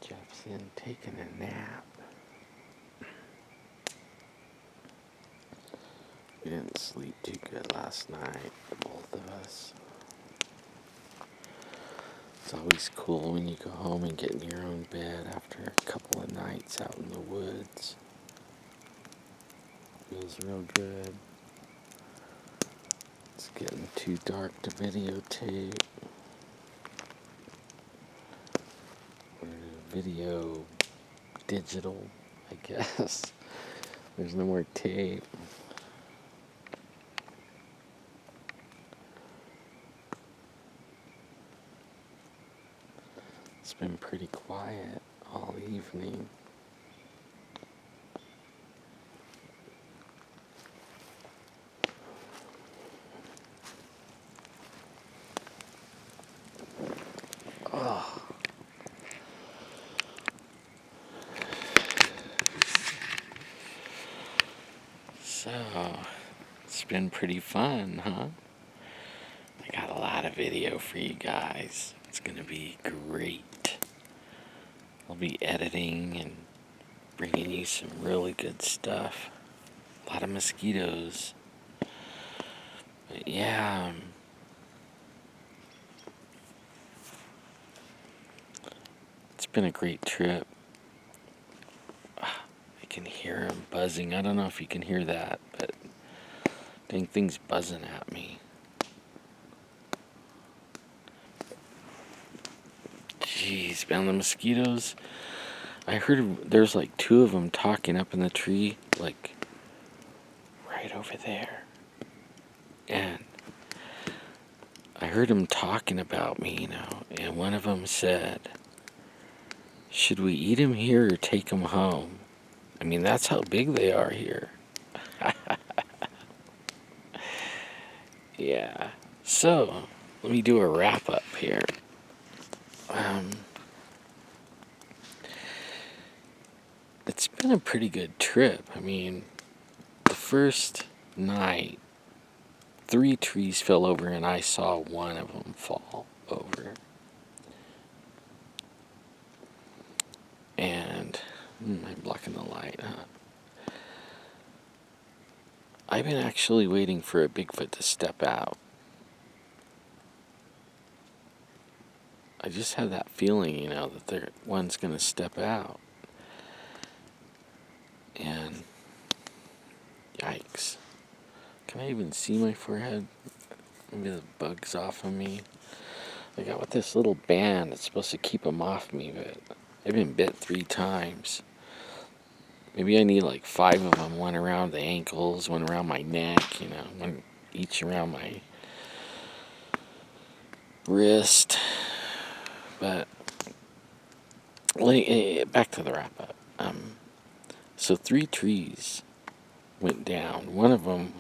Jeff's in taking a nap. We didn't sleep too good last night, both of us. It's always cool when you go home and get in your own bed after a couple of nights out in the woods. Feels real good. It's getting too dark to videotape. Or video digital, I guess. There's no more tape. It's been pretty quiet all evening. Oh. So, it's been pretty fun, huh? I got a lot of video for you guys. It's gonna be great. I'll be editing and bringing you some really good stuff. A lot of mosquitoes. But yeah, it's been a great trip. I can hear them buzzing. I don't know if you can hear that, but dang thing's buzzing at me. Jeez, man, the mosquitoes. I heard there's like 2 of them talking up in the tree, like right over there. And I heard them talking about me, and one of them said, should we eat him here or take him home? I mean, that's how big they are here. Yeah. So, let me do a wrap up here. It's been a pretty good trip. I mean, the first night, 3 trees fell over and I saw one of them fall over. And, I'm blocking the light, huh? I've been actually waiting for a Bigfoot to step out. I just have that feeling, that one's going to step out. And, yikes. Can I even see my forehead? Maybe the bug's off of me. I got with this little band that's supposed to keep them off me, but I've been bit 3 times. Maybe I need like 5 of them. One around the ankles, one around my neck, one each around my wrist. But back to the wrap up. So 3 trees went down. One of them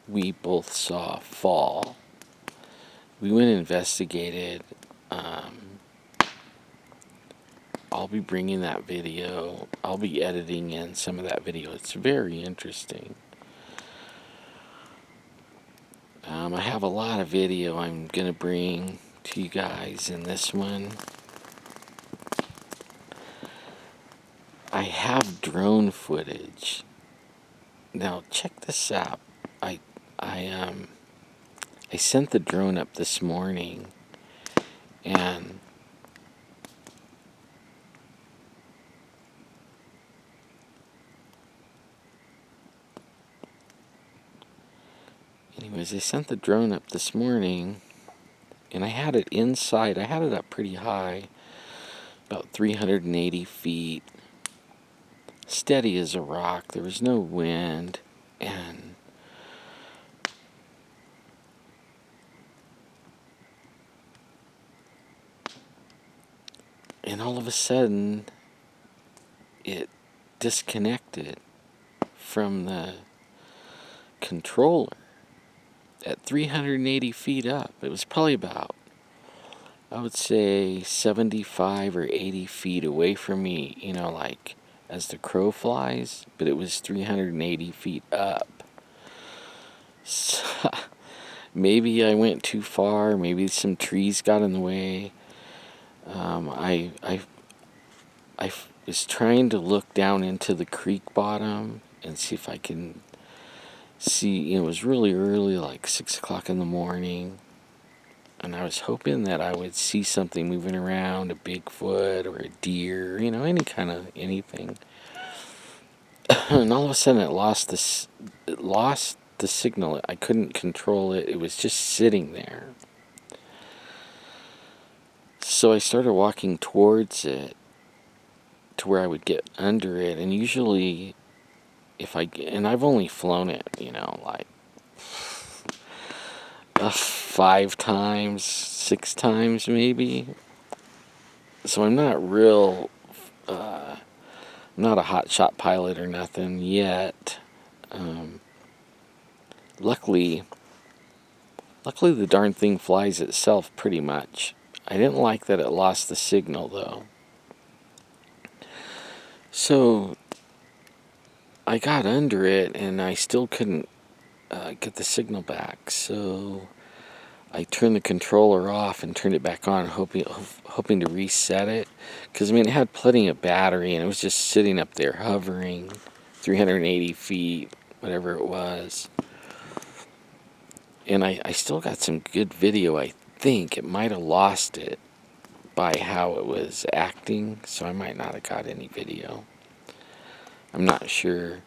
we both saw fall. We went and investigated. I'll be bringing that video. I'll be editing in some of that video. It's very interesting. I have a lot of video I'm going to bring to you guys in this one. I have drone footage. Now check this out. I sent the drone up this morning, and anyways, I sent the drone up this morning, and I had it inside. I had it up pretty high, about 380 feet, steady as a rock. There was no wind, and all of a sudden, it disconnected from the controller at 380 feet up. It was probably about, I would say, 75 or 80 feet away from me, like as the crow flies, but it was 380 feet up. So, maybe I went too far, maybe some trees got in the way. was trying to look down into the creek bottom and see if I can see. It was really early, like 6 o'clock in the morning, and I was hoping that I would see something moving around, a Bigfoot or a deer, any kind of anything. And all of a sudden it lost the signal. I couldn't control it. It was just sitting there. So I started walking towards it to where I would get under it, and usually and I've only flown it, like 5 times, 6 times maybe. So I'm not I'm not a hotshot pilot or nothing yet. Luckily the darn thing flies itself pretty much. I didn't like that it lost the signal though. So I got under it and I still couldn't get the signal back. So I turned the controller off and turned it back on, hoping to reset it. Because, it had plenty of battery, and it was just sitting up there hovering 380 feet, whatever it was. And I still got some good video, I think. It might have lost it by how it was acting, so I might not have got any video. I'm not sure.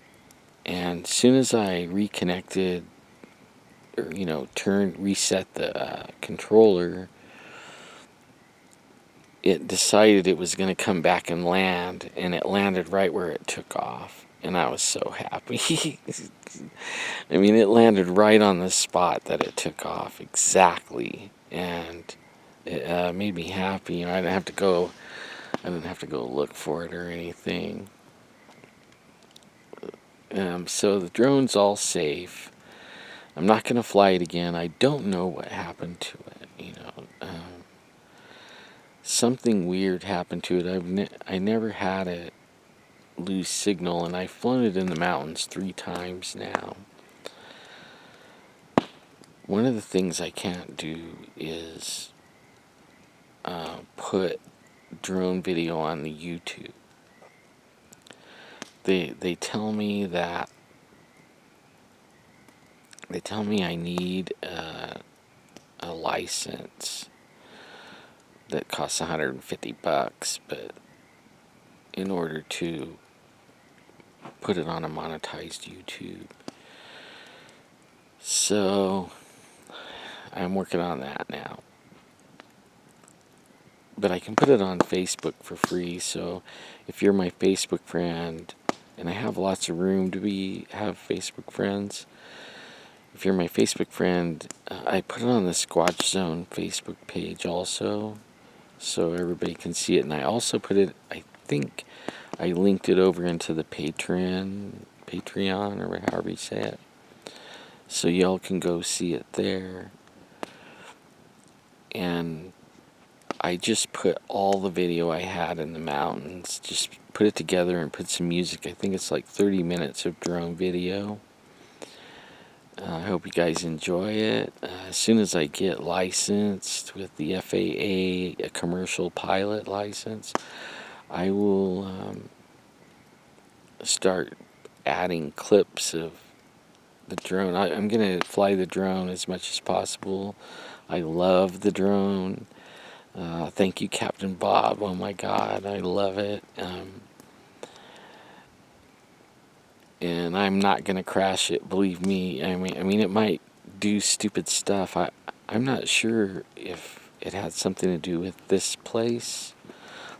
And as soon as I reconnected, or reset the controller, it decided it was going to come back and land, and it landed right where it took off, and I was so happy. It landed right on the spot that it took off exactly, and it made me happy. I didn't have to go look for it or anything. So the drone's all safe. I'm not going to fly it again. I don't know what happened to it, something weird happened to it. I never had it lose signal, and I've flown it in the mountains 3 times now. One of the things I can't do is put drone video on the YouTube. They tell me I need a license that costs $150, but in order to put it on a monetized YouTube. So I'm working on that now. But I can put it on Facebook for free, so if you're my Facebook friend, and I have lots of room to have Facebook friends, if you're my Facebook friend, I put it on the Squatch Zone Facebook page also, so everybody can see it. And I also put it, I think I linked it over into the Patreon, or however you say it, so y'all can go see it there. And I just put all the video I had in the mountains, just put it together and put some music. I think it's like 30 minutes of drone video. I hope you guys enjoy it. As soon as I get licensed with the FAA, a commercial pilot license, I will start adding clips of the drone. I'm going to fly the drone as much as possible. I love the drone. Thank you, Captain Bob. Oh my God, I love it. And I'm not gonna crash it, believe me. I mean, it might do stupid stuff. I'm not sure if it had something to do with this place.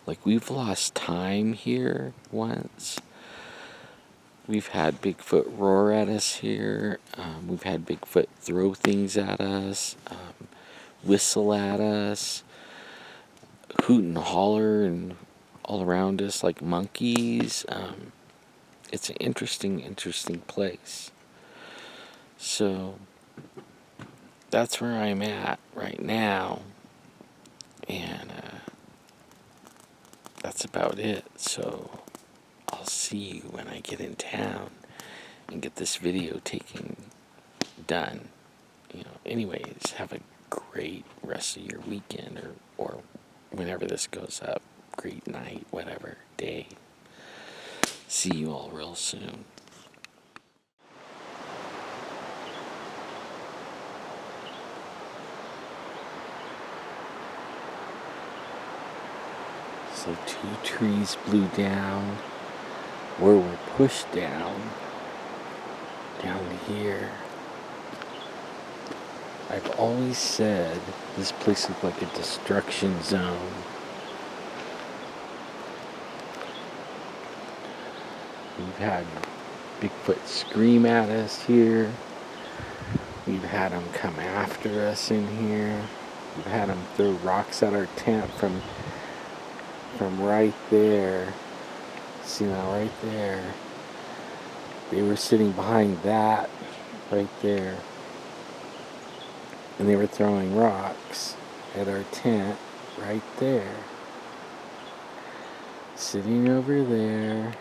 Like, we've lost time here once. We've had Bigfoot roar at us here. We've had Bigfoot throw things at us, whistle at us, hoot and holler and all around us like monkeys. It's an interesting place. So that's where I'm at right now, and that's about it. So I'll see you when I get in town and get this video done. Anyways, have a great rest of your weekend, or whenever this goes up. great night, whatever, day. See you all real soon. So 2 trees blew down, or were pushed down here. I've always said this place looked like a destruction zone. We've had Bigfoot scream at us here. We've had them come after us in here. We've had them throw rocks at our tent from right there. See now, right there. They were sitting behind that right there. And they were throwing rocks at our tent right there. Sitting over there.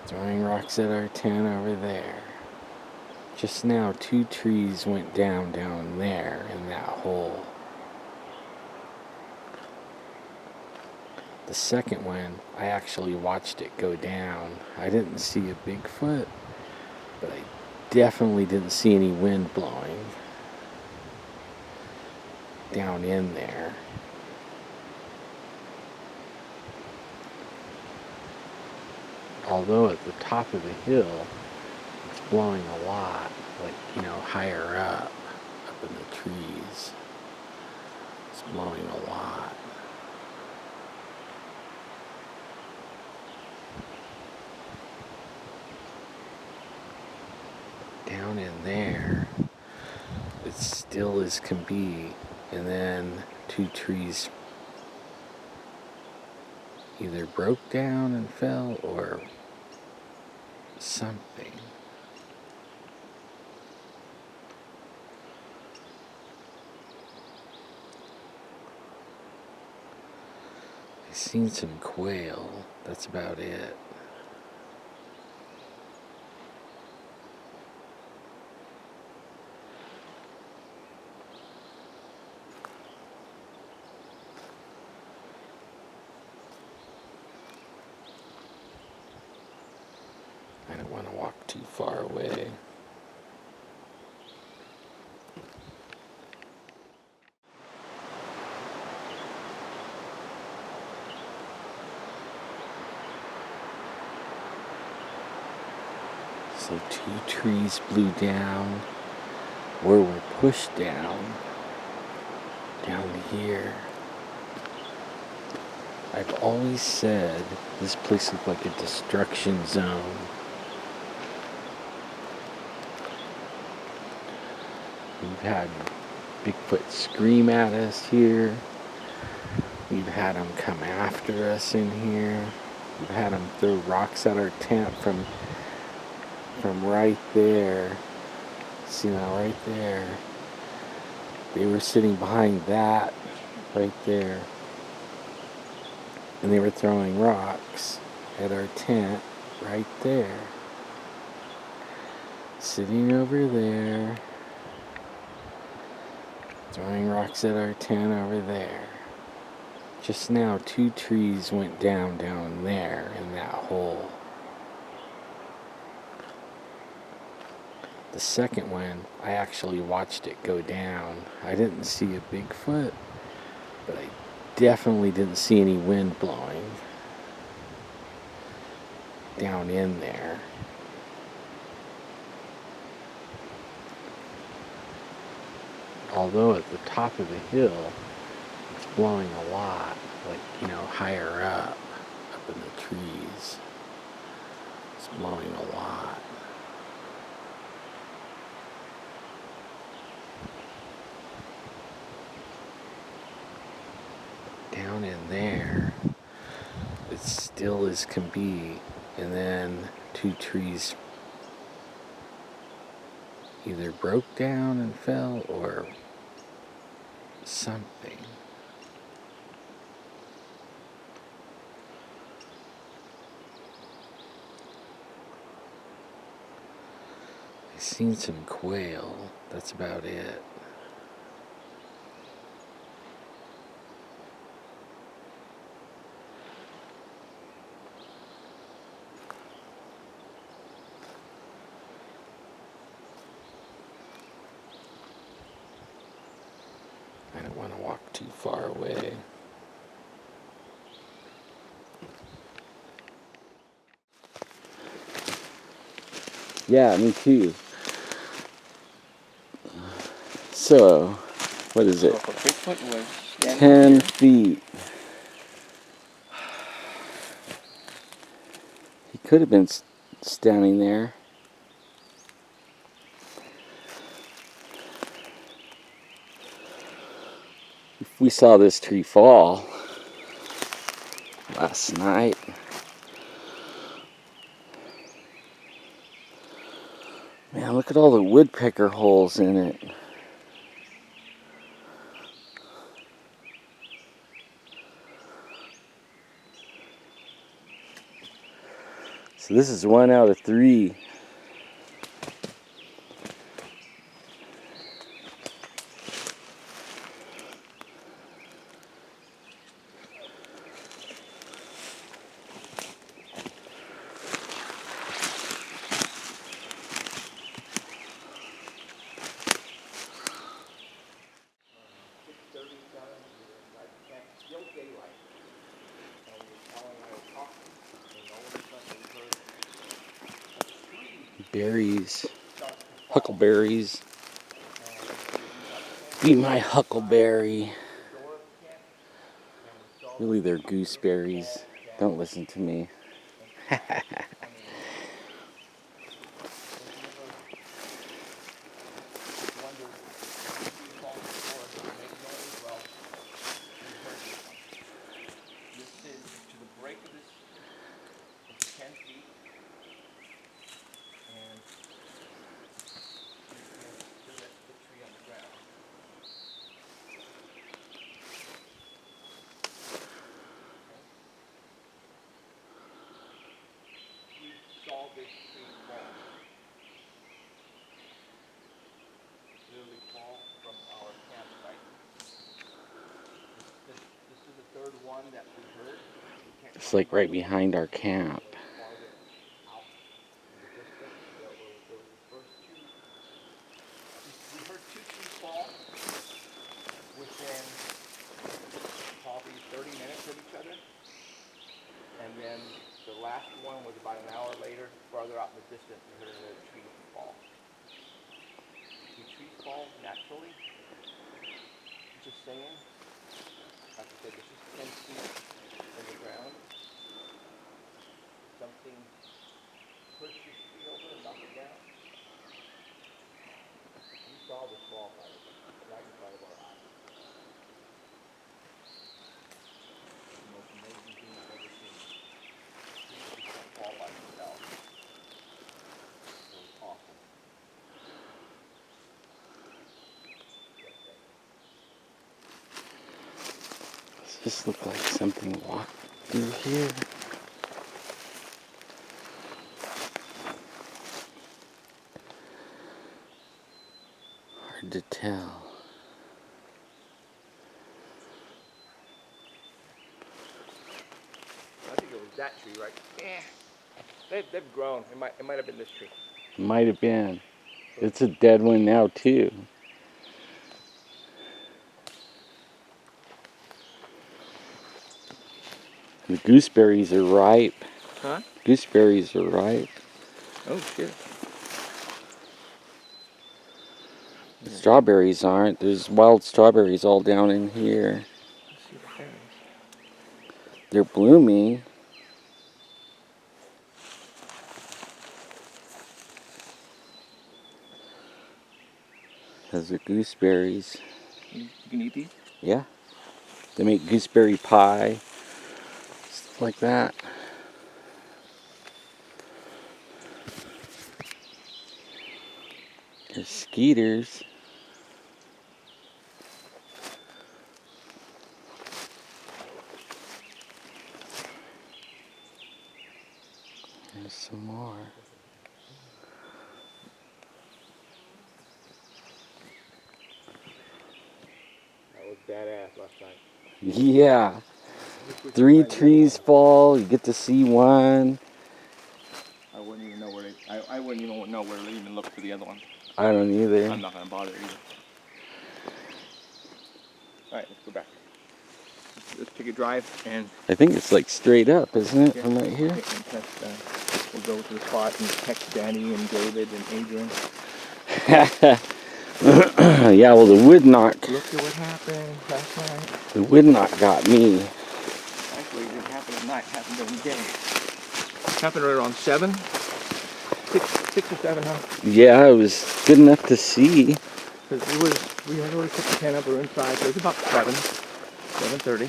Throwing rocks at our tent over there. Just now, 2 trees went down there in that hole. The second one, I actually watched it go down. I didn't see a Bigfoot, but I definitely didn't see any wind blowing down in there. Although at the top of the hill, it's blowing a lot, like, higher up in the trees. It's blowing a lot. Down in there, it's still as can be, and then 2 trees either broke down and fell or something. I've seen some quail, that's about it. I don't want to walk too far away. So 2 trees blew down, or were pushed down here. I've always said this place looked like a destruction zone. We've had Bigfoot scream at us here. We've had them come after us in here. We've had them throw rocks at our tent from right there. See now, right there. They were sitting behind that right there. And they were throwing rocks at our tent right there. Sitting over there. Throwing rocks at our tent over there. Just now, 2 trees went down there in that hole. The second one, I actually watched it go down. I didn't see a Bigfoot, but I definitely didn't see any wind blowing down in there. Although at the top of the hill, it's blowing a lot, like, higher up in the trees. It's blowing a lot. Down in there, it's still as can be, and then 2 trees either broke down and fell or something. I've seen some quail, that's about it. Yeah, me too. So, what is So it? if a Bigfoot was standing 10 here, feet. He could have been standing there. If we saw this tree fall last night. Man, look at all the woodpecker holes in it. So this is 1 out of 3. Berries, huckleberries. Eat my huckleberry. Really, they're gooseberries. Don't listen to me. to the break of this, it's 10 feet, and here's the tree on the ground. We saw this tree fall. Literally fall from our campsite. This is the third one that we heard. It's like right behind our camp. Farther out in the distance, there was the first two. We heard two trees fall within probably 30 minutes of each other. And then the last one was about an hour later, farther out in the distance, we heard another tree fall. Do trees fall naturally? Just saying. Like I said, this is 10 feet from the ground. Something pushed this tree over and knocked it down. We saw this fall right in front of our eyes. The most amazing thing I've ever seen. Trees just don't fall by themselves. It was awesome. Does this look like something walked through here? Hard to tell. I think it was that tree, right? Yeah. They've grown. It might have been this tree. Might have been. It's a dead one now too. The gooseberries are ripe. Huh? Gooseberries are ripe. Oh shit. The strawberries aren't. There's wild strawberries all down in here. Let's see the berries. They're blooming. Those are gooseberries. You can eat these? Yeah. They make gooseberry pie. Stuff like that. There's skeeters. There's some more. That was badass last night. Yeah. 3 trees fall. You get to see one. I wouldn't even know where I wouldn't even know where to even look for the other one. I don't either. I'm not gonna bother either. Alright, let's go back. Let's take a drive and I think it's like straight up, isn't it? yeah, From right here? we'll go to the spot and text Danny and David and Adrian. Yeah, well, the wood knock. Look at what happened last night. The wood knock got me. Actually, it didn't happen at night. It happened during the day. It happened right around 7. 6 or 7, huh? Yeah, it was good enough to see. Because we had already put the tent up. We were inside. So it was about 7:30.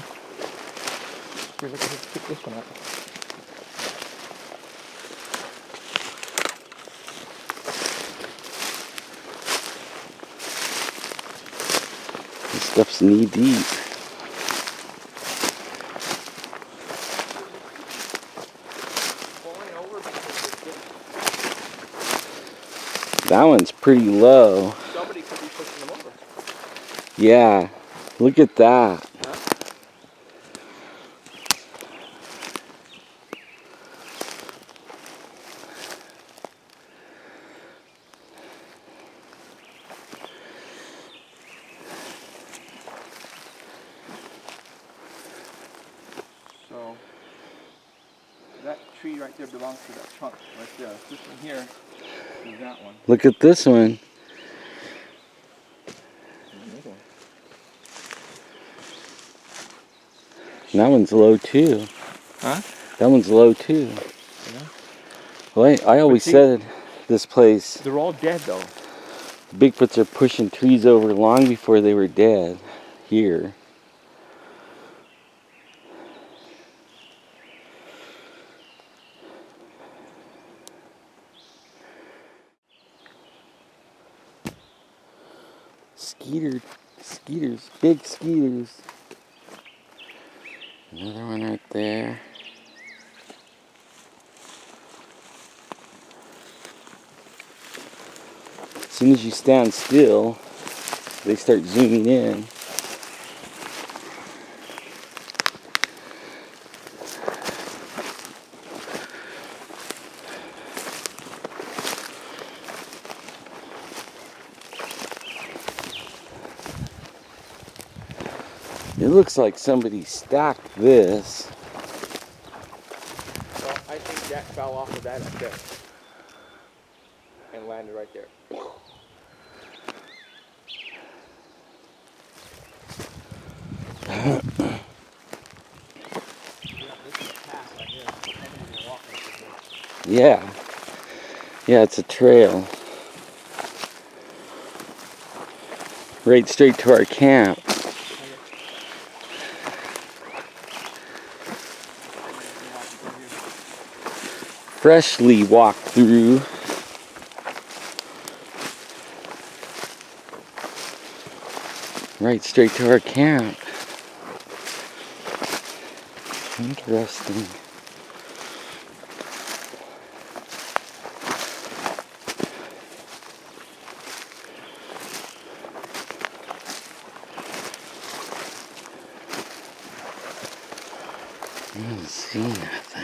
Here, look, let's pick this one up. This stuff's knee deep. Falling over because That one's pretty low. somebody could be pushing them over. Yeah, look at that. Huh? So that tree right there belongs to that trunk right there. This one here is that one. Look at this one. And that one's low too. Huh? That one's low too. Yeah. Well, I always see, said this place, They're all dead though. Bigfoots are pushing trees over long before they were dead here. Skeeters, big skeeters. Another one right there. As soon as you stand still, they start zooming in. It looks like somebody stacked this. Well, I think Jack fell off of that up there and landed right there. Yeah. Yeah, it's a trail. Right straight to our camp. Freshly walked through. Right straight to our camp. Interesting. I don't see nothing.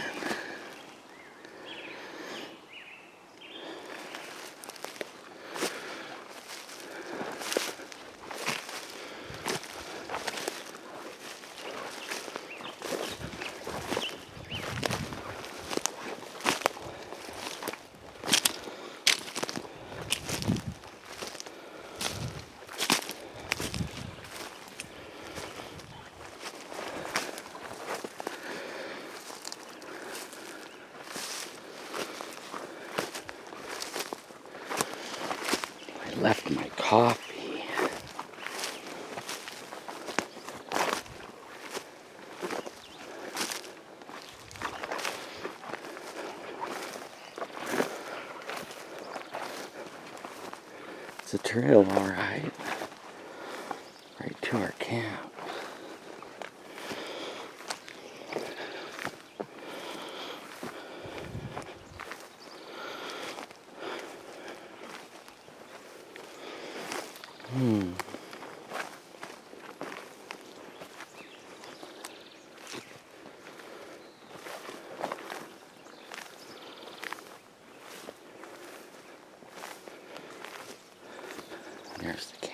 I left my coffee. It's a trail, all right. Right to our camp. There's the camp.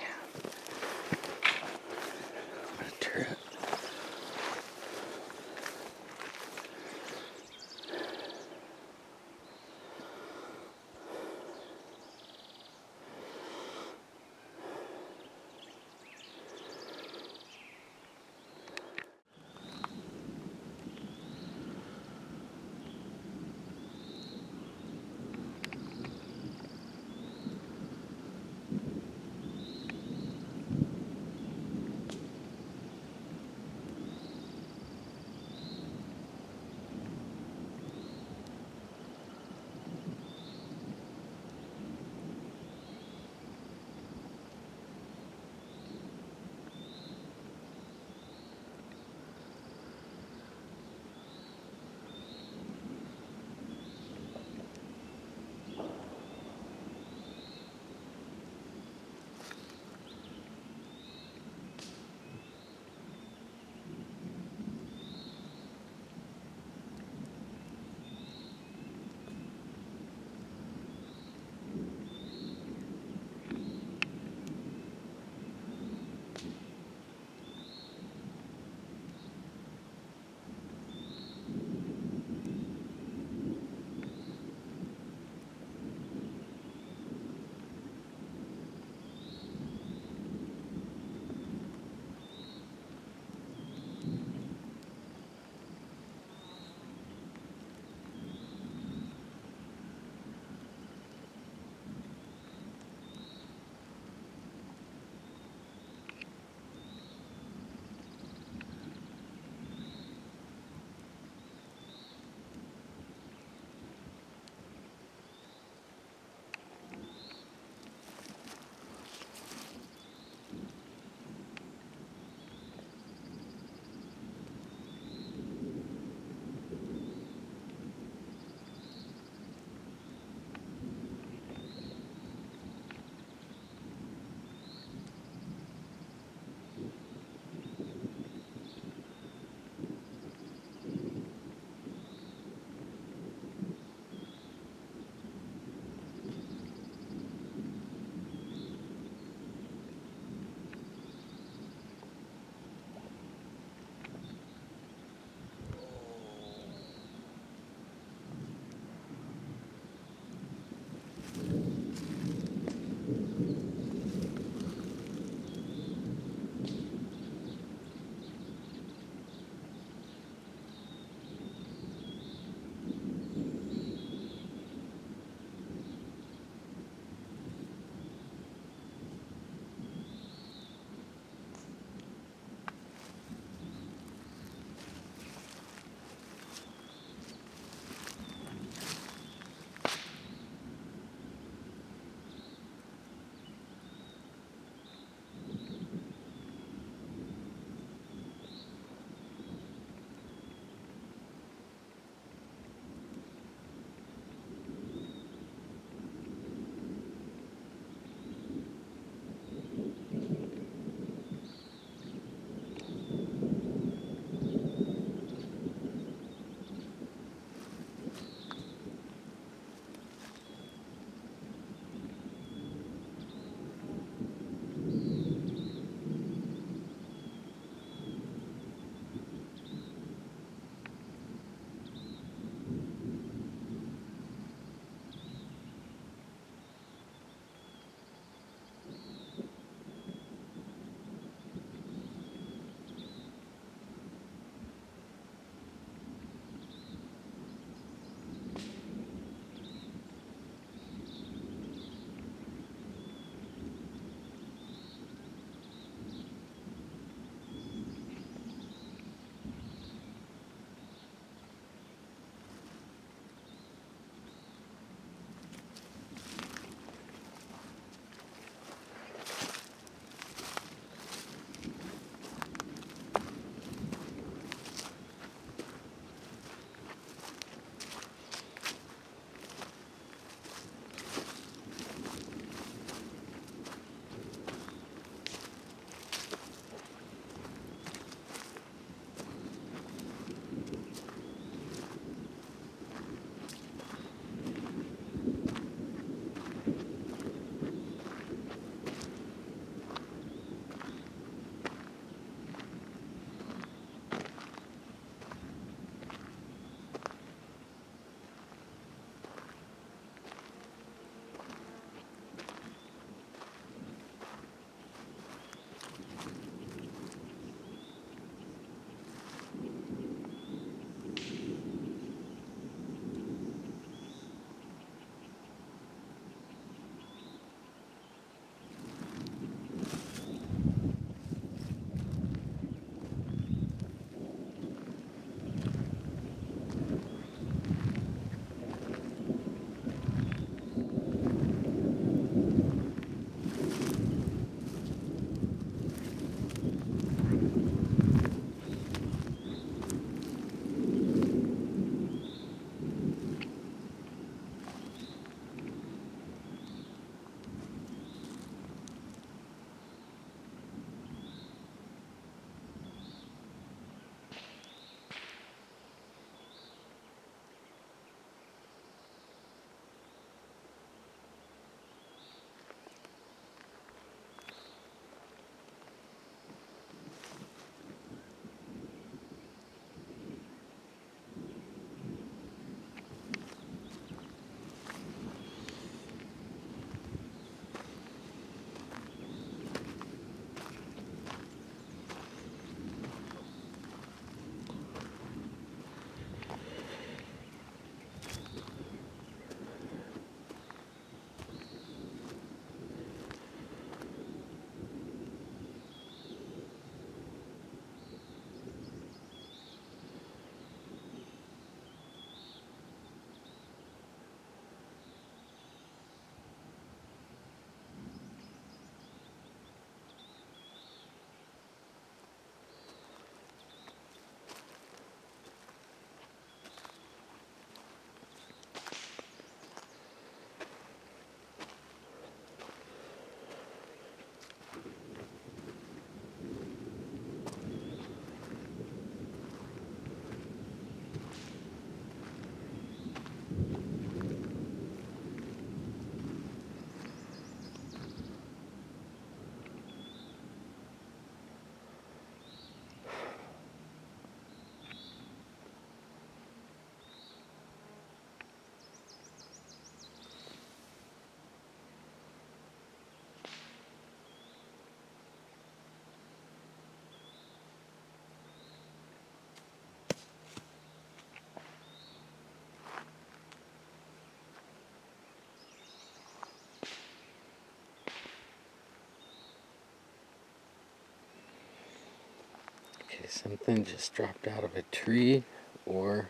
something just dropped out of a tree, or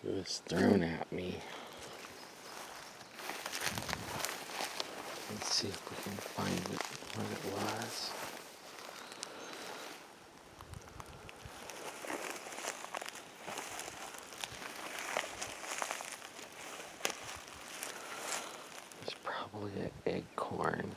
it was thrown at me. Let's see if we can find what it was. It's probably an acorn.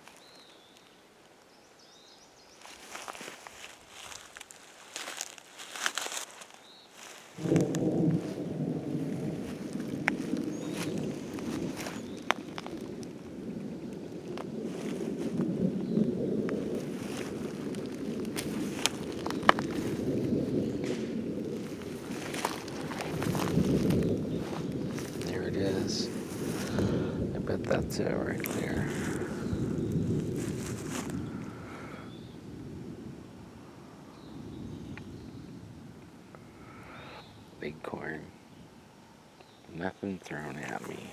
There it is. I bet that's it right there. Big corn. Nothing thrown at me.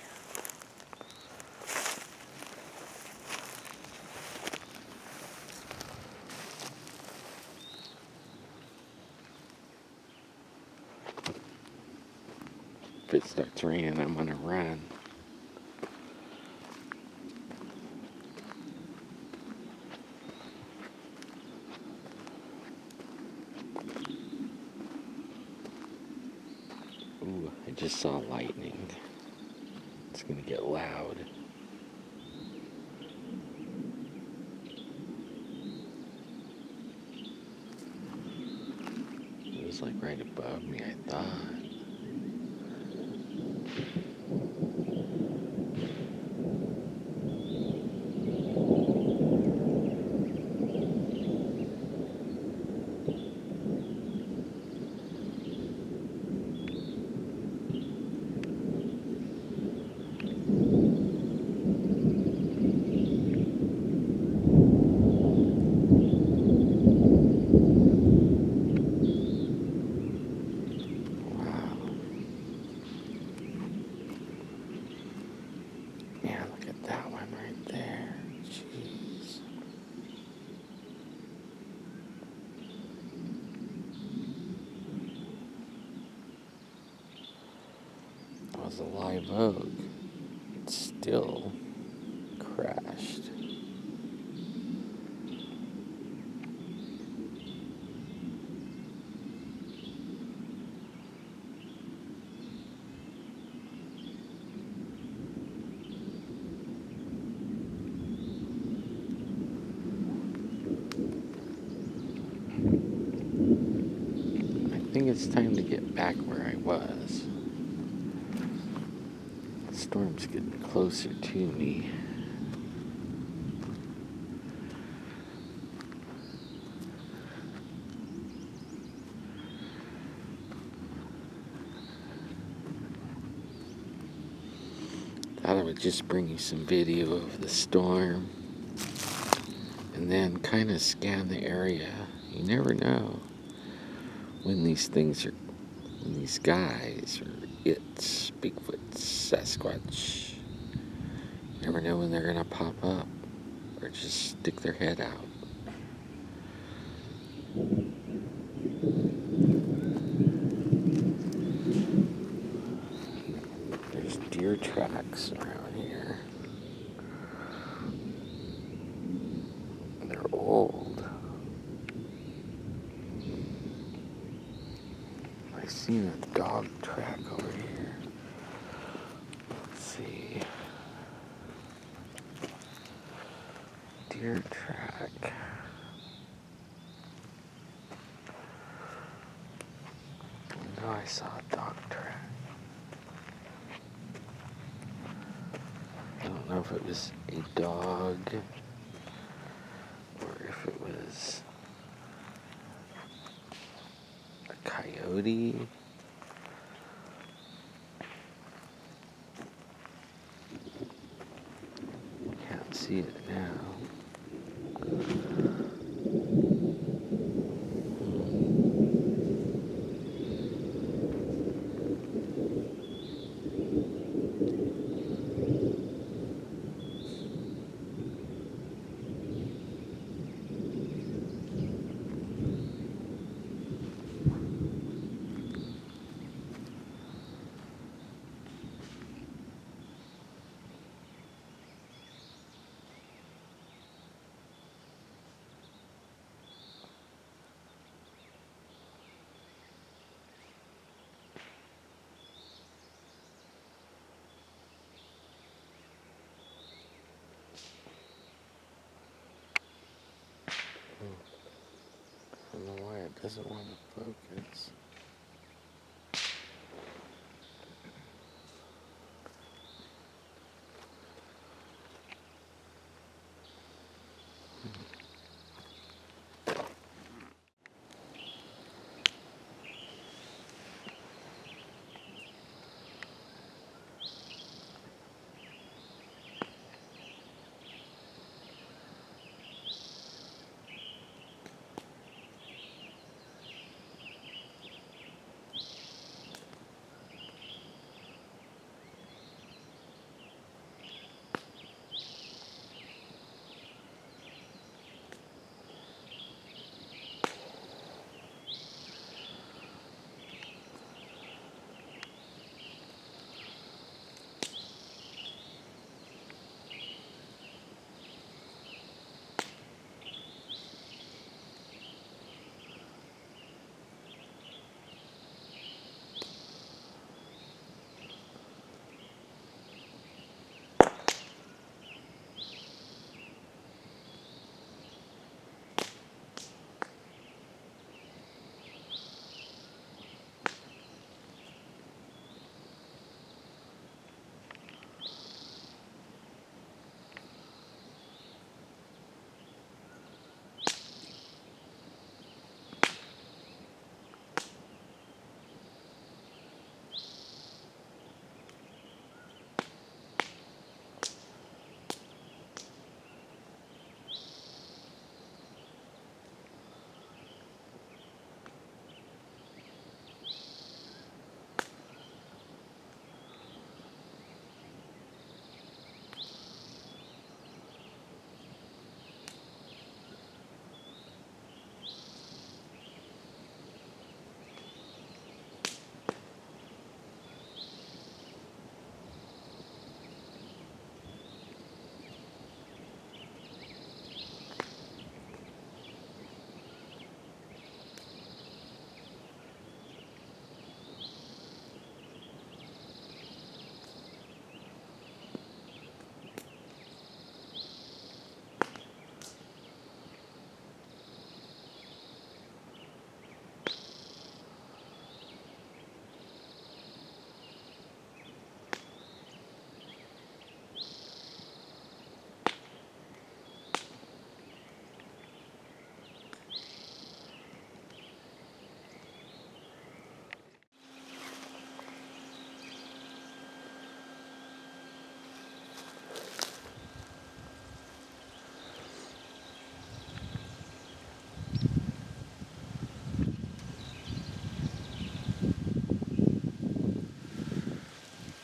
If it starts raining, I'm gonna run. Ooh, I just saw lightning. It's gonna get loud. It was like right above me, I thought. Yeah, look at that one right there. Jeez. That was a live oak. It still crashed. I think it's time to get back where I was. The storm's getting closer to me. Thought I would just bring you some video of the storm and then kind of scan the area. You never know when these things are, when these guys, or it's Bigfoot, Sasquatch, you never know when they're gonna pop up or just stick their head out. There's deer tracks around here. They're old. I seen a dog track over here. Let's see. Deer track. I know I saw a dog track. I don't know if it was a dog or if it was a coyote. Can't see it now. Doesn't want to focus.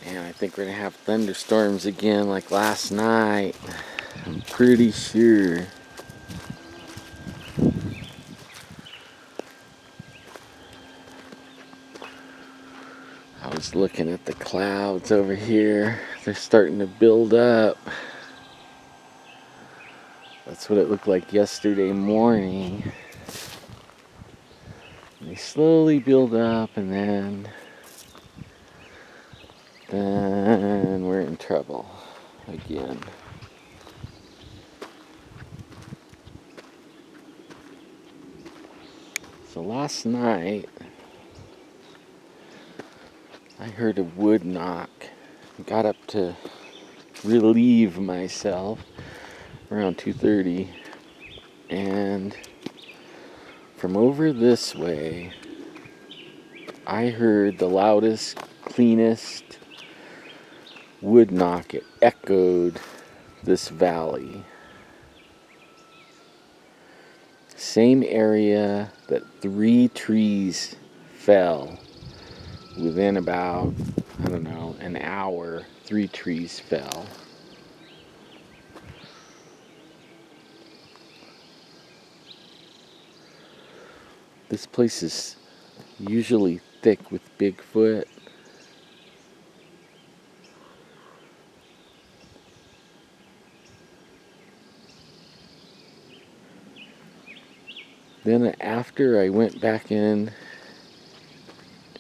And I think we're going to have thunderstorms again like last night. I'm pretty sure. I was looking at the clouds over here. They're starting to build up. That's what it looked like yesterday morning. They slowly build up, and then we're in trouble again. So last night, I heard a wood knock. Got up to relieve myself around 2:30, and from over this way, I heard the loudest, cleanest wood knock. It echoed this valley. Same area that 3 trees fell within about, I don't know, an hour. 3 trees fell. This place is usually thick with Bigfoot. Then after I went back in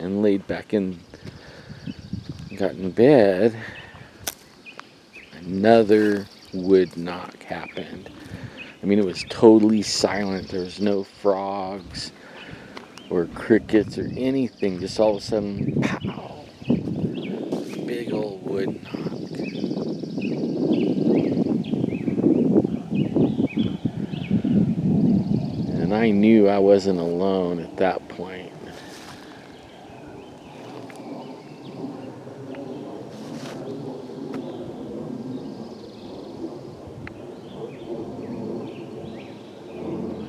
and laid back in, got in bed, another wood knock happened. I mean, it was totally silent. There was no frogs, or crickets or anything. Just all of a sudden, pow! Big old wood knock. And I knew I wasn't alone at that point.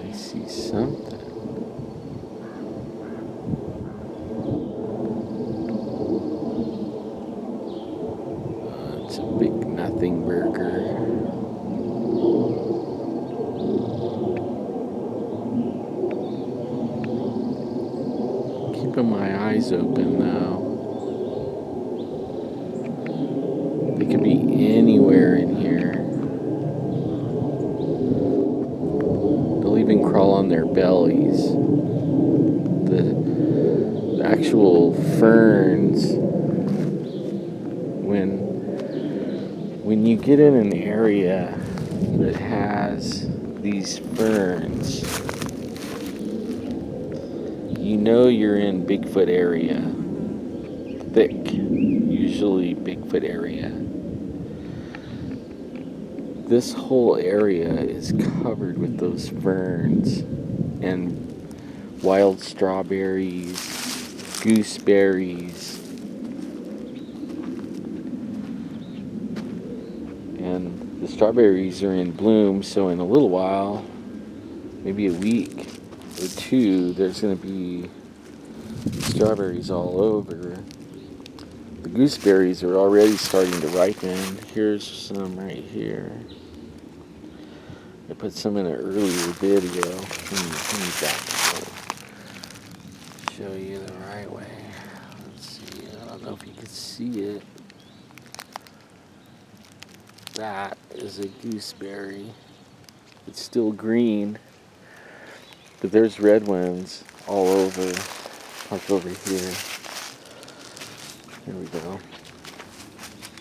I see something. It's a big nothing burger. Keeping my eyes open now. They could be anywhere in here. They'll even crawl on their bellies. The actual ferns, when you get in an area that has these ferns, you know you're in Bigfoot area. Thick, usually Bigfoot area. This whole area is covered with those ferns and wild strawberries, gooseberries, and the strawberries are in bloom, so in a little while, maybe a week or two, there's going to be strawberries all over. The gooseberries are already starting to ripen. Here's some right here. I put some in an earlier video. Let me back up. Show you the right way. Let's see. I don't know if you can see it. That is a gooseberry. It's still green, but there's red ones all over. Like over here. There we go.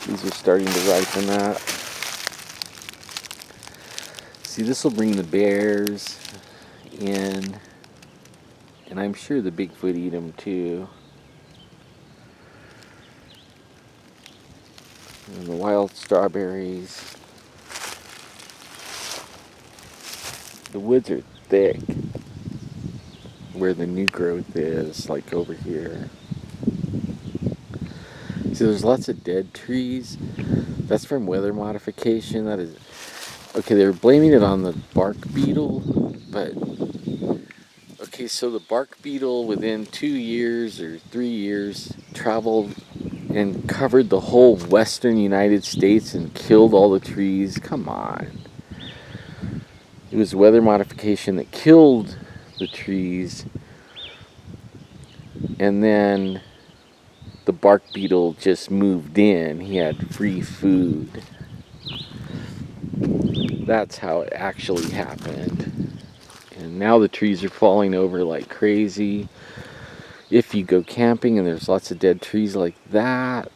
These are starting to ripen up. See, this will bring the bears in, and I'm sure the Bigfoot eat them too. And the wild strawberries. The woods are thick where the new growth is, like over here. See, there's lots of dead trees. That's from weather modification. That is... Okay, they were blaming it on the bark beetle, but... Okay, so the bark beetle within 2 years or 3 years traveled and covered the whole western United States and killed all the trees. Come on. It was weather modification that killed the trees, and then the bark beetle just moved in. He had free food. That's how it actually happened. And now the trees are falling over like crazy. If you go camping and there's lots of dead trees like that,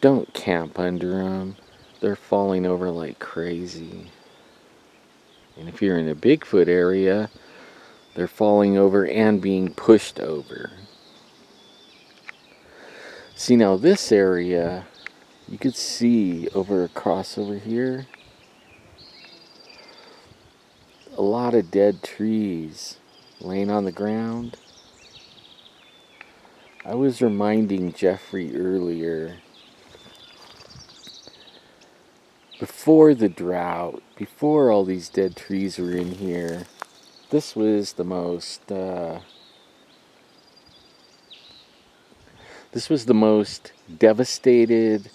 don't camp under them. They're falling over like crazy. And if you're in a Bigfoot area, they're falling over and being pushed over. See, now this area, you could see across over here, a lot of dead trees laying on the ground. I was reminding Jeffrey earlier, before the drought, before all these dead trees were in here, this was the most devastated.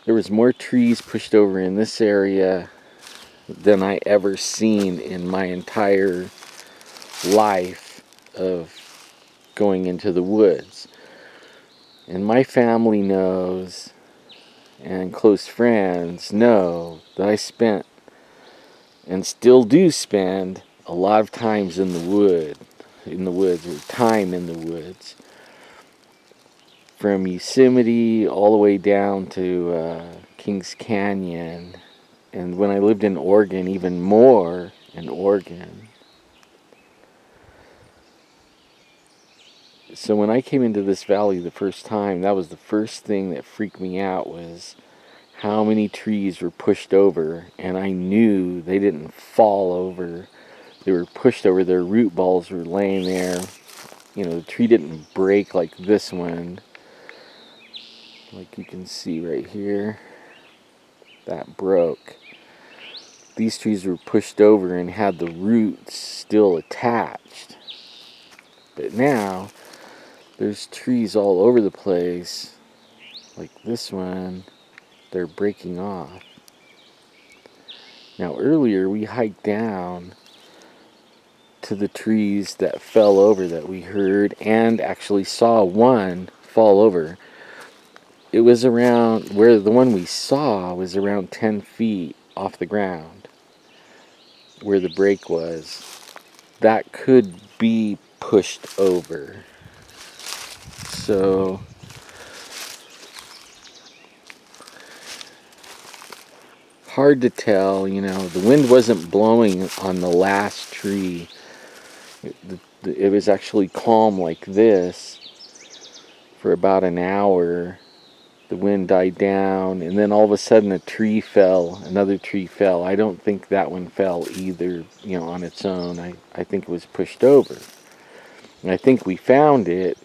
There was more trees pushed over in this area than I ever seen in my entire life of going into the woods. And my family knows, and close friends know, that I spent and still do spend a lot of times in the woods, or time in the woods. From Yosemite all the way down to Kings Canyon. And when I lived in Oregon, even more in Oregon. So when I came into this valley the first time, that was the first thing that freaked me out, was how many trees were pushed over, and I knew they didn't fall over. They were pushed over. Their root balls were laying there. You know, the tree didn't break like this one. Like you can see right here, that broke. These trees were pushed over and had the roots still attached. But now, there's trees all over the place, like this one. They're breaking off. Now earlier we hiked down to the trees that fell over that we heard, and actually saw one fall over. It was around, where the one we saw was around 10 feet off the ground, where the break was. That could be pushed over. So hard to tell, you know. The wind wasn't blowing on the last tree. It was actually calm like this for about an hour. The wind died down, and then all of a sudden a tree fell, another tree fell. I don't think that one fell either, you know, on its own. I think it was pushed over. And I think we found it,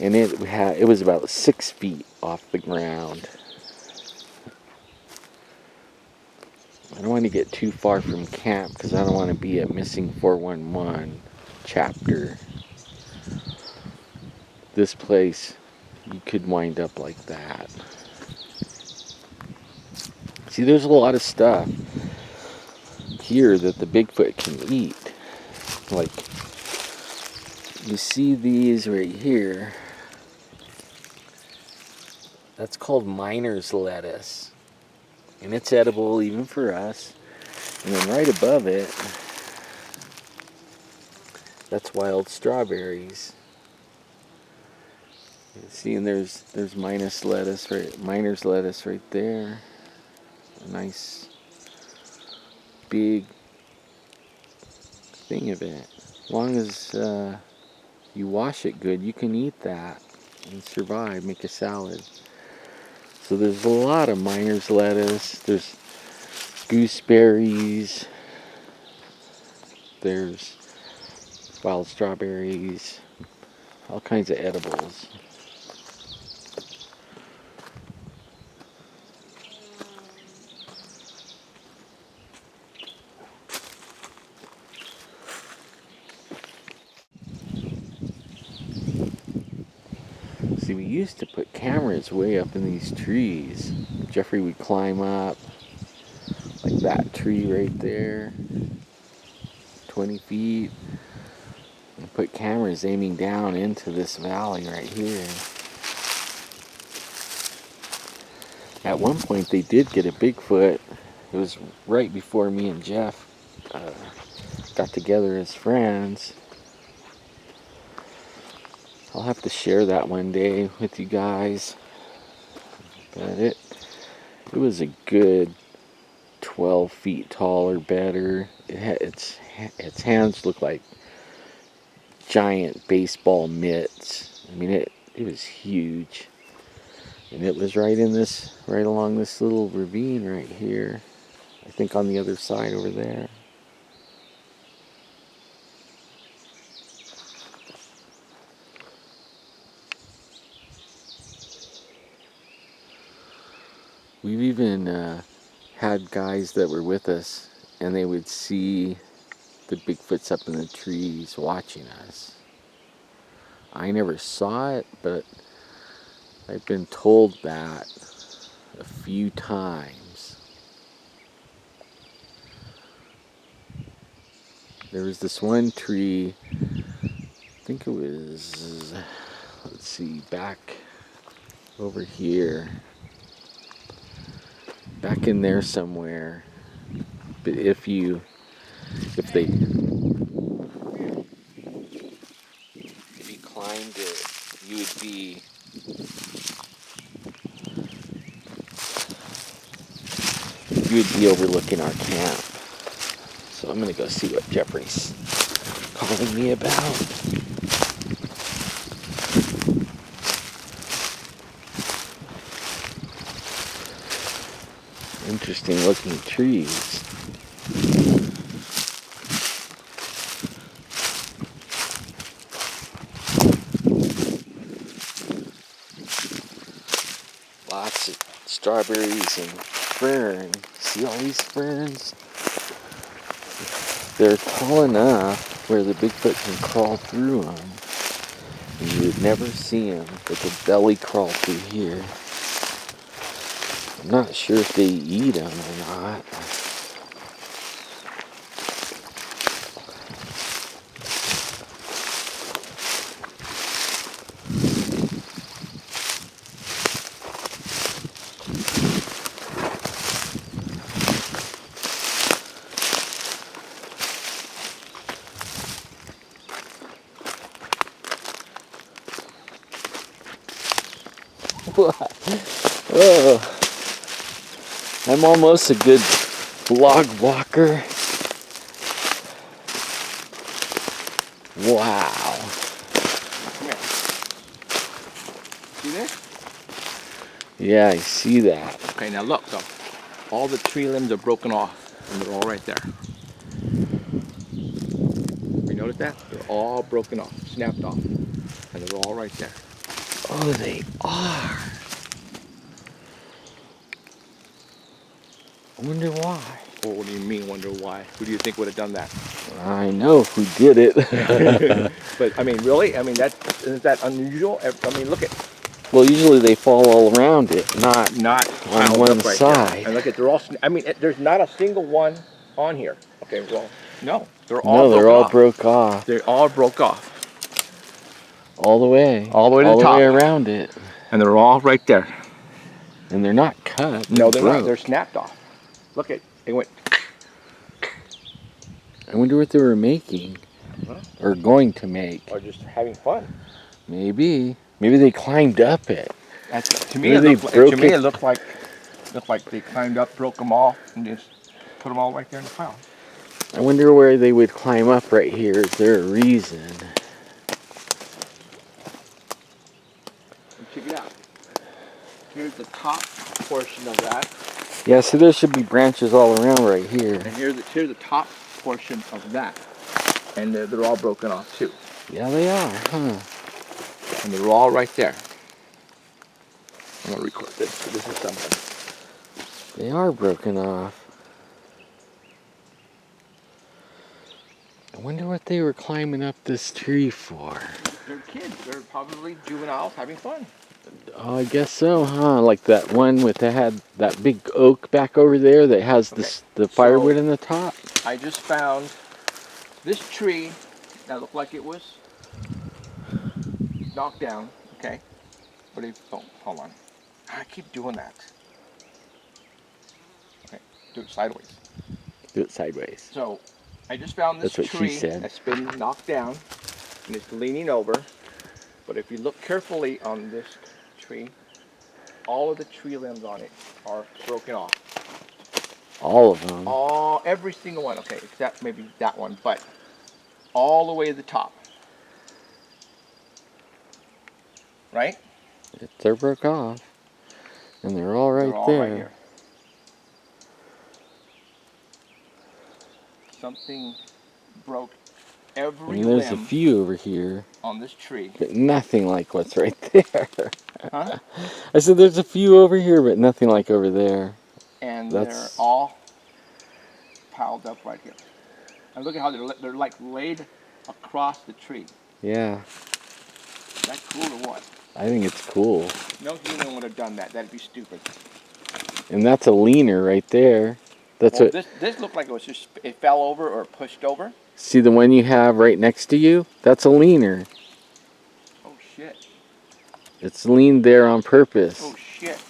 and it was about 6 feet off the ground. I don't want to get too far from camp because I don't want to be at Missing 411 chapter. This place, you could wind up like that. See, there's a lot of stuff here that the Bigfoot can eat. Like, you see these right here. That's called miner's lettuce. And it's edible even for us. And then right above it, that's wild strawberries. See, and there's miner's lettuce right there. A nice big thing of it. As long as you wash it good, you can eat that and survive, make a salad. So there's a lot of miner's lettuce. There's gooseberries. There's wild strawberries. All kinds of edibles. See, we used to put cameras way up in these trees. Jeffrey would climb up, like that tree right there, 20 feet, and put cameras aiming down into this valley right here. At one point, they did get a Bigfoot. It was right before me and Jeff got together as friends. I'll have to share that one day with you guys. But it was a good 12 feet tall or better. Its hands looked like giant baseball mitts. I mean, it was huge. And it was right along this little ravine right here. I think on the other side over there. We've even had guys that were with us, and they would see the Bigfoots up in the trees watching us. I never saw it, but I've been told that a few times. There was this one tree, I think it was, let's see, back over here. Back in there somewhere. But if you climbed it, you would be overlooking our camp. So I'm gonna go see what Jeffrey's calling me about. Interesting looking trees. Lots of strawberries and fern. See all these ferns? They're tall enough where the Bigfoot can crawl through them. And you would never see them, but the belly crawl through here. I'm not sure if they eat them or not. Oh, I'm almost a good log walker. Wow. Come here. See this? Yeah, I see that. Okay, now look though. All the tree limbs are broken off, and they're all right there. You notice that? They're all broken off, snapped off, and they're all right there. Oh, they are. I wonder why. Well, what do you mean, wonder why? Who do you think would have done that? I know who did it. But, I mean, really? I mean, isn't that unusual? I mean, look at... Well, usually they fall all around it, not on on one side. And look at, they're all... I mean, there's not a single one on here. Okay, well, no. They're all broke off. They all broke off. All the way. All the way to the top. All the way around it. And they're all right there. And they're not cut. No, they're not. broke. They're snapped off. Look at, they went... I wonder what they were making. Huh? Or going to make. Or just having fun. Maybe. Maybe they climbed up it. To me, it looked like they climbed up, broke them off, and just put them all right there in the pile. I wonder where they would climb up right here. Is there a reason? Check it out. Here's the top portion of that. Yeah, so there should be branches all around right here. And here's the top portion of that. And they're all broken off too. Yeah, they are, huh? And they're all right there. I'm gonna record this. This is something. They are broken off. I wonder what they were climbing up this tree for. They're kids. They're probably juveniles having fun. Oh, I guess so, huh? Like that one with had that big oak back over there that has the firewood in the top. I just found this tree that looked like it was knocked down. Okay, but oh, hold on. I keep doing that. Okay, do it sideways. Do it sideways. So I just found this tree that's been knocked down and it's leaning over. But if you look carefully on this tree, all of the tree limbs on it are broken off. All of them? Every single one. Okay, except maybe that one, but all the way to the top. Right? They're broke off. And they're all right there. Right here. Something broke every limb. There's a few over here. On this tree. But nothing like what's right there. Huh? I said there's a few over here, but nothing like over there. And they're all piled up right here. And look at how they're like laid across the tree. Yeah. Is that cool or what? I think it's cool. No human would have done that. That'd be stupid. And that's a leaner right there. That's well, this looked like it fell over or pushed over. See the one you have right next to you? That's a leaner. Oh shit. It's leaned there on purpose. Oh shit.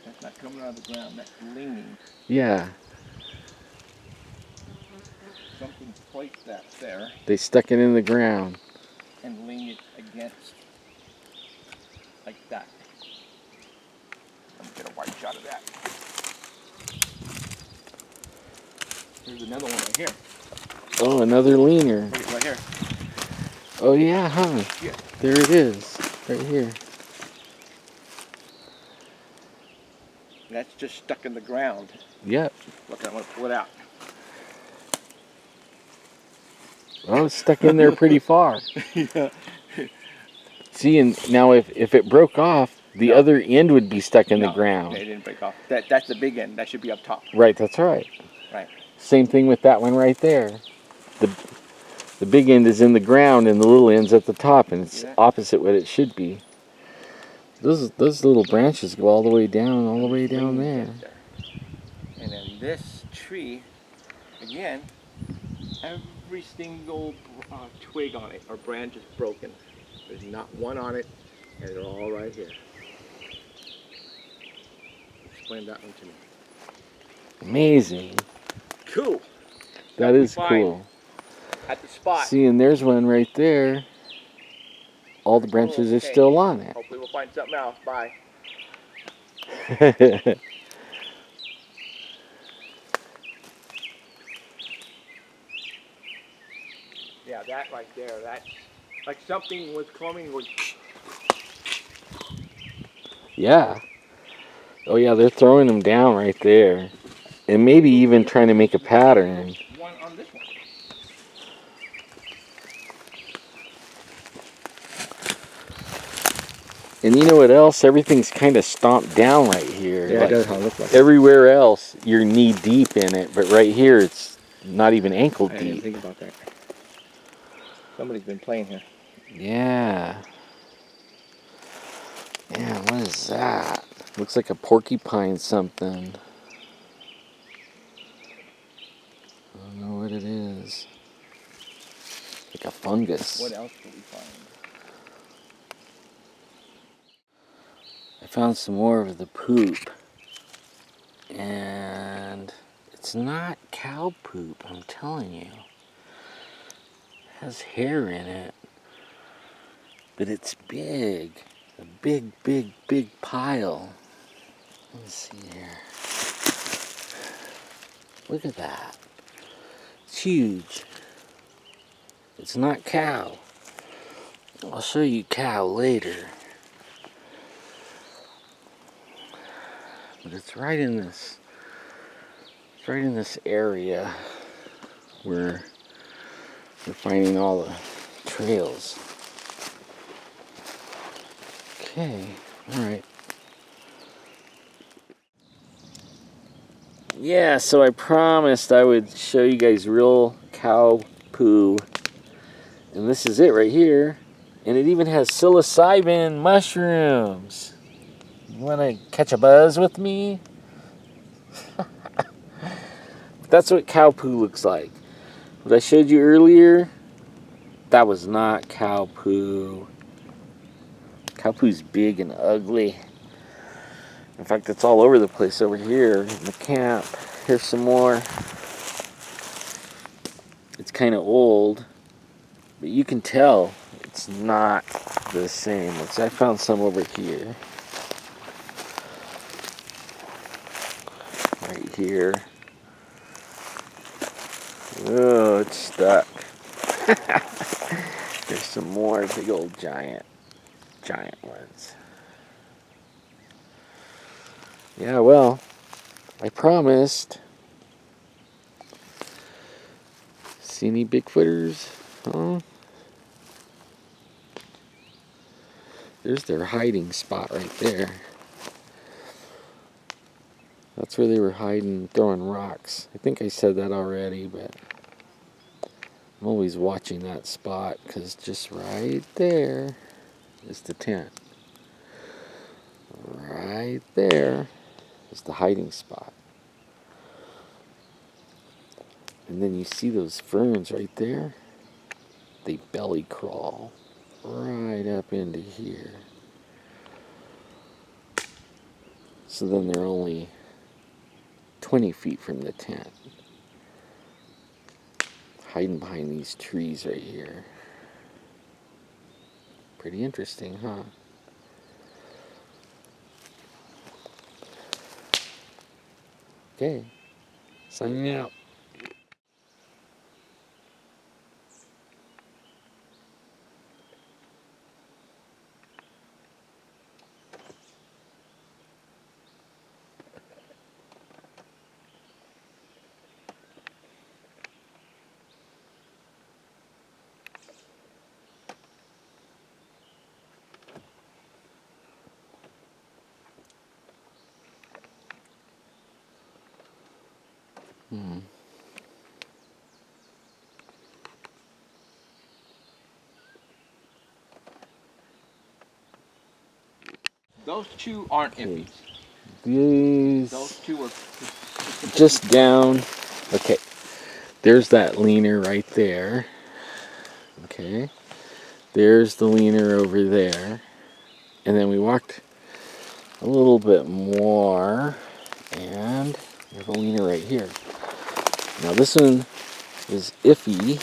That's not coming out of the ground. That's leaning. Yeah. Something placed that there. They stuck it in the ground. And leaned it against. Like that. Let me get a wide shot of that. There's another one right here. Oh, another leaner. Right here. Oh yeah, huh? Yeah. There it is. Right here. That's just stuck in the ground. Yep. Look, I'm going to pull it out. Well, it's stuck in there pretty far. Yeah. See, and now if it broke off, the No. other end would be stuck in the No, ground. it didn't break off. That's the big end. That should be up top. Right, that's right. Right. Same thing with that one right there. The big end is in the ground and the little end's at the top, and it's opposite what it should be. Those little branches go all the way down, all the way down there. And then this tree, again, every single twig on it or branch is broken. There's not one on it, and they're all right here. Explain that one to me. Amazing. Cool. That is cool. At the spot. See, and there's one right there. All the branches are still on it. Hopefully we'll find something else. Bye. Yeah, that right there, that's like something was coming. Yeah. Oh yeah, they're throwing them down right there. And maybe even trying to make a pattern. One on this one. And you know what else? Everything's kind of stomped down right here. Yeah, like, it does how it looks like. Everywhere else, you're knee deep in it. But right here, it's not even ankle I didn't deep. think about that. Somebody's been playing here. Yeah. Yeah, what is that? Looks like a porcupine something. I don't know what it is. Like a fungus. What else can we find? I found some more of the poop. And it's not cow poop, I'm telling you. It has hair in it. But it's big. A big, big, big pile. Let's see here. Look at that. It's huge. It's not cow. I'll show you cow later. But it's right in this area where we're finding all the trails. Okay, alright. Yeah, so I promised I would show you guys real cow poo. And this is it right here. And it even has psilocybin mushrooms. You want to catch a buzz with me? That's what cow poo looks like. What I showed you earlier, that was not cow poo. Cow poo's big and ugly. In fact, it's all over the place over here in the camp. Here's some more. It's kind of old, but you can tell it's not the same. I found some over here. Right here. Oh, it's stuck. There's some more big old giant ones. Yeah, well, I promised. See any Bigfooters? Huh? There's their hiding spot right there. That's where they were hiding, throwing rocks. I think I said that already, but I'm always watching that spot because just right there is the tent. Right there is the hiding spot. And then you see those ferns right there? They belly crawl right up into here. So then they're only 20 feet from the tent. Hiding behind these trees right here. Pretty interesting, huh? Okay, signing out. Hmm. Those two aren't Okay. iffies. Those These two are just down. Okay. There's that leaner right there. Okay. There's the leaner over there. And then we walked a little bit more, and there's a leaner right here. Now this one is iffy,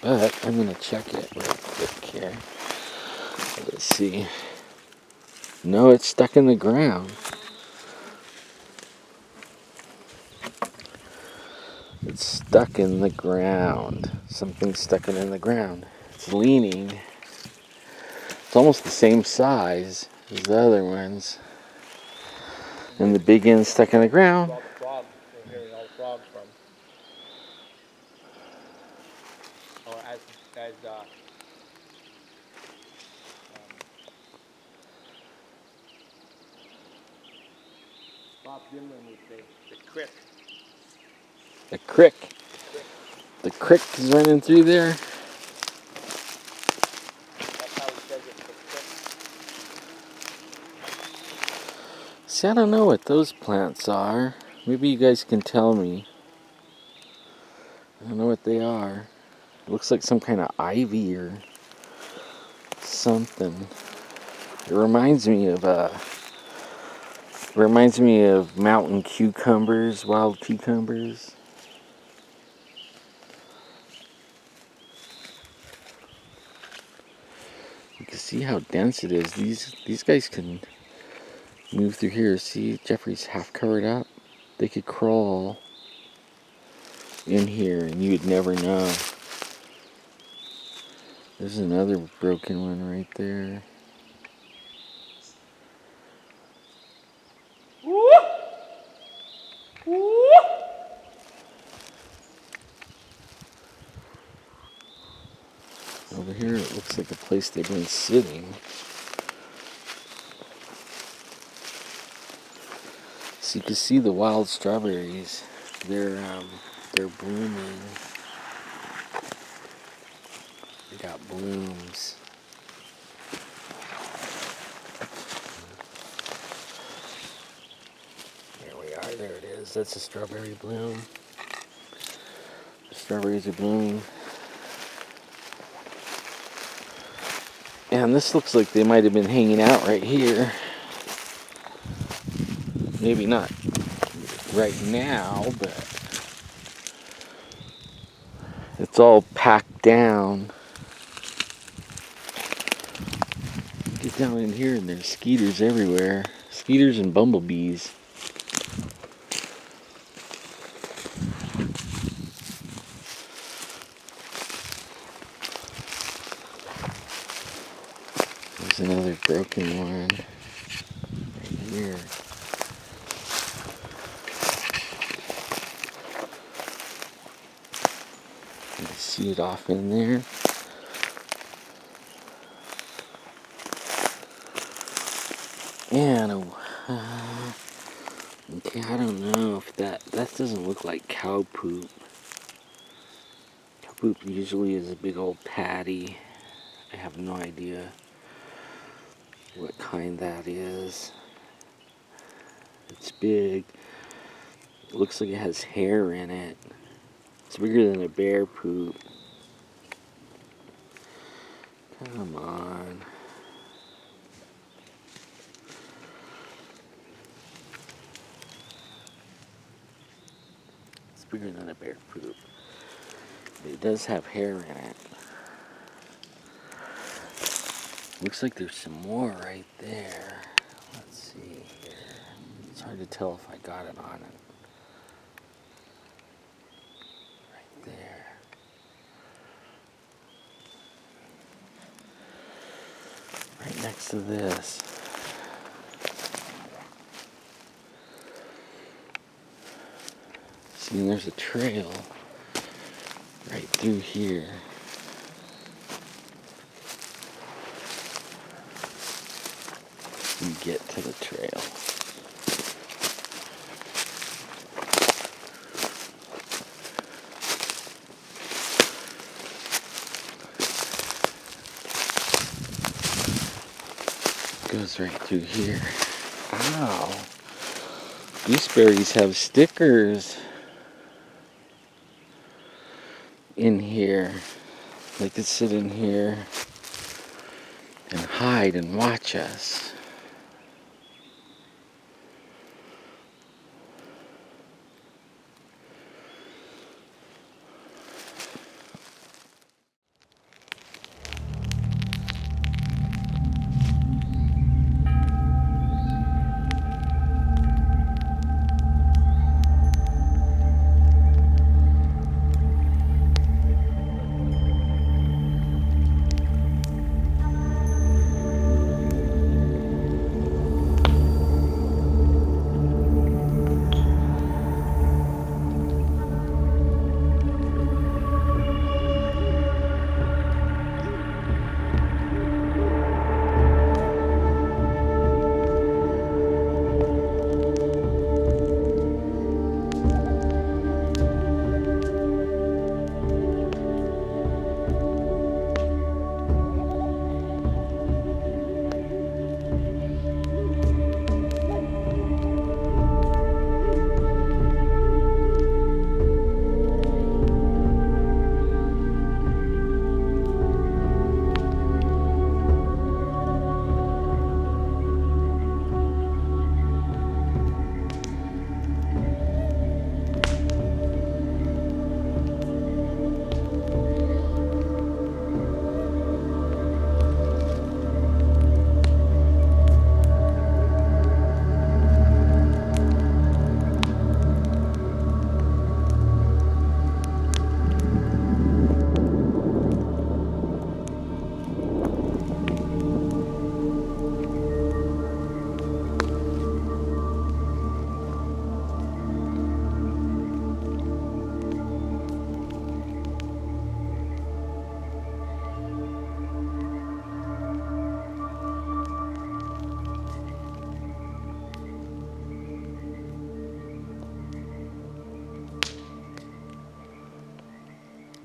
but I'm going to check it real quick here. Let's see. No, it's stuck in the ground. It's stuck in the ground. Something's stuck it in the ground. It's leaning. It's almost the same size as the other ones. And the big end's stuck in the ground. all the frogs. We're hearing all the frogs from. Or as Bob Gimlin would say, the crick. A crick. The crick is running through there. That's how he says it, the crick. See, I don't know what those plants are. Maybe you guys can tell me. I don't know what they are. It looks like some kind of ivy or something. It reminds me of mountain cucumbers, wild cucumbers. You can see how dense it is. These guys can move through here. See, Jeffrey's half covered up. They could crawl in here and you would never know. There's another broken one right there. Over here it looks like a place they've been sitting. So you can see the wild strawberries. They're blooming. They got blooms. There we are. There it is. That's a strawberry bloom. The strawberries are blooming. And this looks like they might have been hanging out right here. Maybe not right now, but it's all packed down. Get down in here and there's skeeters everywhere. Skeeters and bumblebees. There's another broken one right here. You can see it off in there. And okay, I don't know if that doesn't look like cow poop. Cow poop usually is a big old patty. I have no idea what kind that is. It's big. It looks like it has hair in it. It's bigger than a bear poop. Come on. It's bigger than a bear poop. It does have hair in it. Looks like there's some more right there. Let's see here. It's hard to tell if I got it on it. Right there. Right next to this. See, there's a trail right through here. You get to the trail. Goes right through here. Ow. Gooseberries have stickers in here. They could sit in here and hide and watch us.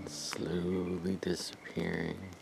Slowly disappearing.